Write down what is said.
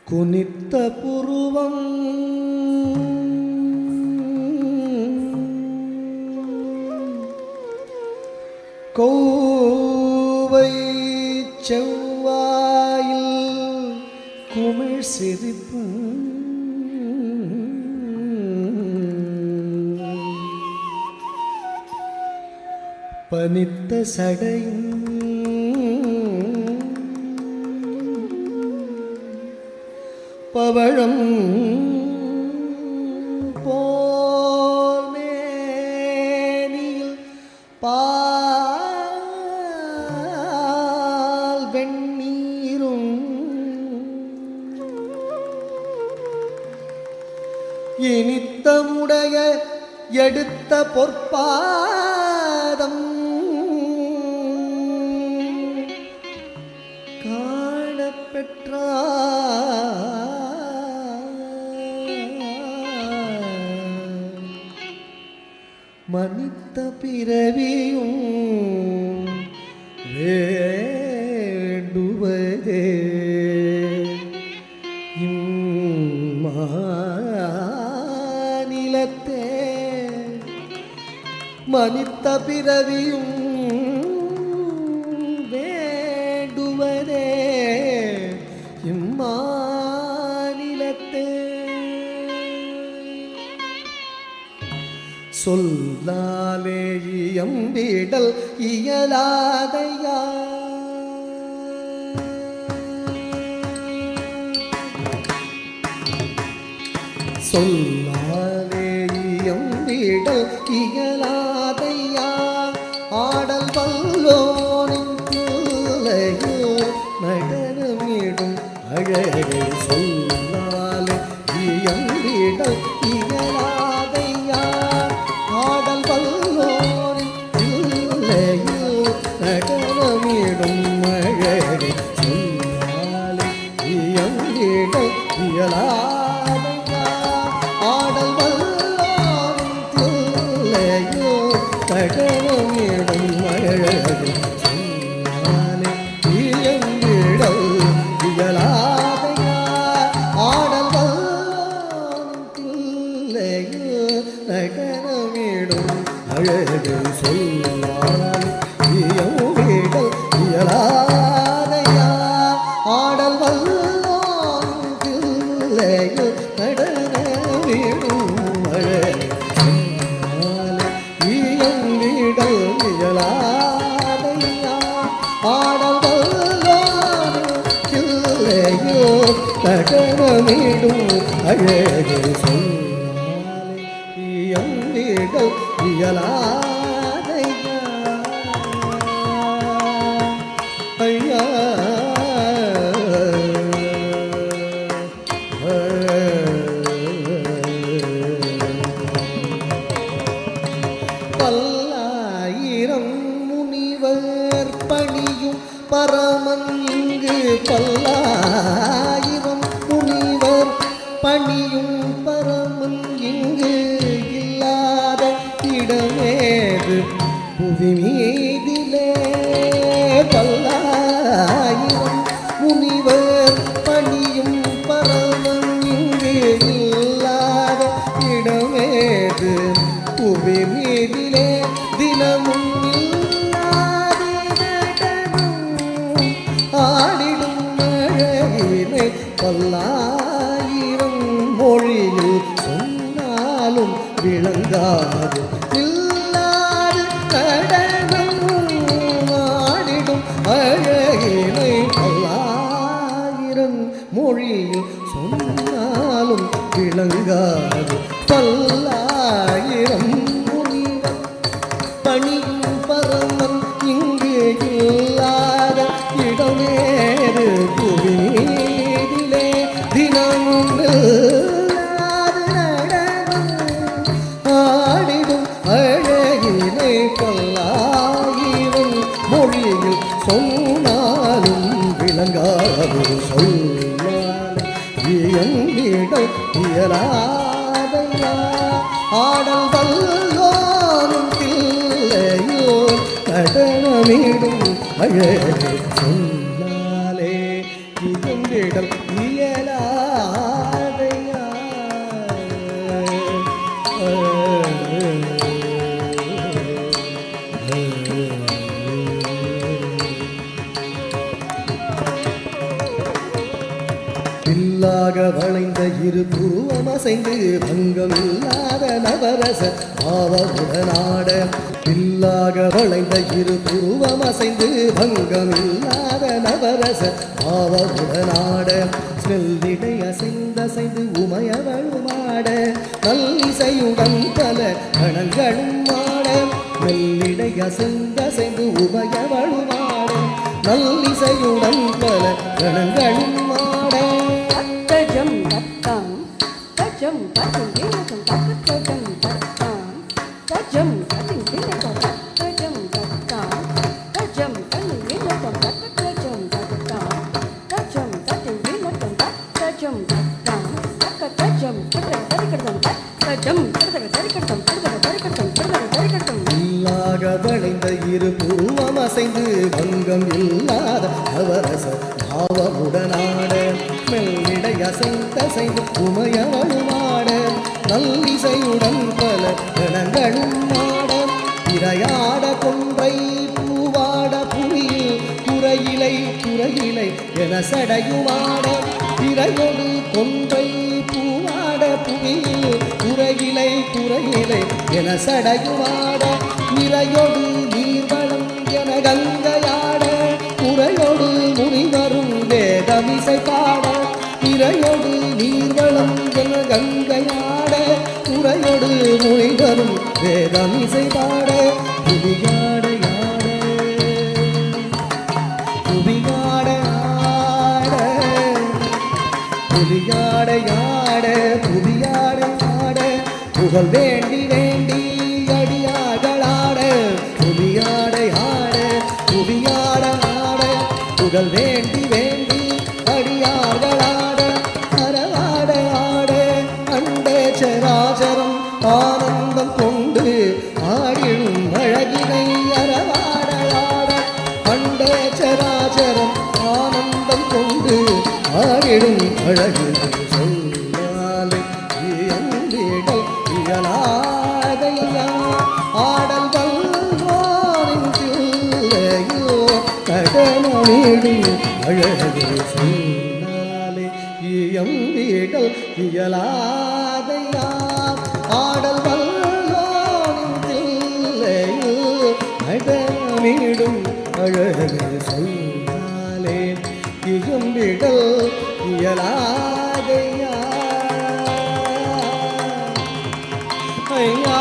குனித்த புருவம் கோவை செவ்வாயில் குமிழ் சிரிப்பு பனித்த சடையும் பவழம் போல் மேனியில் பால் வெண்ணீரும் இனித்தமுடைய எடுத்த பொற்பாதம் காணப்பெற்றார். மனித பிறவியும் வேண்டுவதே இம்மாநிலத்தே. மனித பிறவியும் வேண்டுவதே இம்மாநிலத்தே. சொல்லாலே இயம்பிடல் இயலாதையா. சொல்லாலே இயம்பிடல் இயலாதையா. ஆடல் வல்லோனின் பிள்ளையில் நடனமிடும் அழகை. சொல்லாலே இயம்பிடல் இயலாதையா. ஆடல் வல்லோனின் பிள்ளையில் நடனமிடும் அழகை. சொல்லாலே இயம்பிடல் இயலாதையா. ஆடல் வல்லோனின் பிள்ளையில் நடனமிடும் அழகை. சொல்லாலே இயம்பிடல் இயலாதையா. ஆடல் வல்லோனின் பிள்ளையில் நடனமிடும் அழகை. சொல்லாலே இயம்பிடல் இயலாதையா. ஆடல் வல்லோனின் பிள்ளையில் நடனமிடும் அழகை. சொல்லாலே இயம்பிடல் இயலாதையா. ஆடல் வல்லோனின் பிள்ளையில் நடனமிடும் அழகை. சொல்லாலே இயம்பிடல் இயலாதையா. ஐயா பல்லாயிரம் முனிவர் பணியும் பரமன் இங்கு. பல்லாயிரம் முனிவர் பணியும் பரமன் இங்கு. இல்லாத இடமேது புவி மீதிலே. பல்லாயிரம் முனிவர் பணியும் பரமன் இங்கு. இல்லாத இடமேது புவி மீதிலே. தினமும் ஆடிடும் அழகினை பல்லாயிரம் மொழியில் சொன்னாலும் விளங்காது. இல்லாது கடனும் ஆடிடும் அழகினை பல்லாயிரம் மொழியில் சொன்னாலும் விளங்காது. பல்லாயிரம் முனிவர் பணியும் பரமன் இங்கு. இல்லாத இடமேறு புவி மீதிலே. தினமும் ஆடிடும் அழகினை பல்லாயிரம் மொழியில் சொன்னாலும் விளங்காது. சொல்லாலே இயம்பிடல் இயலாதையா. ஆடல் வல்லோனின் பிள்ளையோ நடனமிடும் அழகை. சொல்லாலே இயம்பிடல் இயலா இரு புருவமசைந்து பங்கம் இல்லாத நவரச பாவமுடனாட இல்லாக வளைந்த இரு புருவமசைந்து பங்கம் இல்லாத நவரச பாவமுடனாட செல்லிடை அசைந்தசைந்து உமையவளுமாட நல்லிசையுடன் பல கணங்களும் ஆட மெல்லிடை அசைந்தசைந்து உமையவளுமாட நல்லிசையுடன் பல கணங்களும் ஆட தஜம் தத்தாம் தஜம் தஜம் தினகம் தஜம் தத்தாம் தஜம் தஜம் தினகம் தஜம் தத்தாம் தஜம் தஜம் தினகம் தஜம் தத்தாம் தஜம் தஜம் தினகம் தஜம் தத்தாம் தக்க தஜம் தரிகடம் தஜம் தரிகடம் தரிகடம் இல்லாக வளைந்த இரு பூவம் அசைந்து பங்கம் இல்லாத அவரச பாவமுடனாட மெல்லிடை அசைந்தசைந்து உமையவளுமாட நல்லிசையுடன் பல கணங்களும் ஆட இரையாட கொன்றை பூவாட புவியில் குறையிலை குறையிலை என சடையுமாட இரையொடு கொன்றை பூவாட புவியில் குறையிலை குறையிலை என சடையுமாட நிறையொடு நீர்வளம் என கங்கையாட குறையொடு முனிவரும் வேதமிசை பாட நிறையொடு நீர்வளம் என கங்கையாட குறையொடு முனிவரும் வேதமிசை பாட புவியாட யாட புவியாட ஆட புவியாட யாட புவியாட ஆட புகழ் வேண்டி வேண்டி அடியார்களாட புவியாட ஆட புவியாட ஆட புகழ் வேண்டி வேண்டி அடியார்களாட அறவாட ஆட அண்டே சராச்சரம் ஆனந்தம் கொண்டு ஆடிடும் அழகினை அறவாட ஆட அண்டே சராச்சரம் ஆனந்தம் கொண்டு ஆடிடும் அழகினை சொன்னாலே இயந்திடல் இயலாதையா ஆடல் வல்வாரின் பிள்ளையோ கடனமிடும் அழகை சொன்னாலே இயந்திடல் இயலாதையா ஆடல் வல்வாரின் பிள்ளையோ கடனமிடும் அழகை சொன்னாலே இயம்பிடல் இயலாதையா ஐயா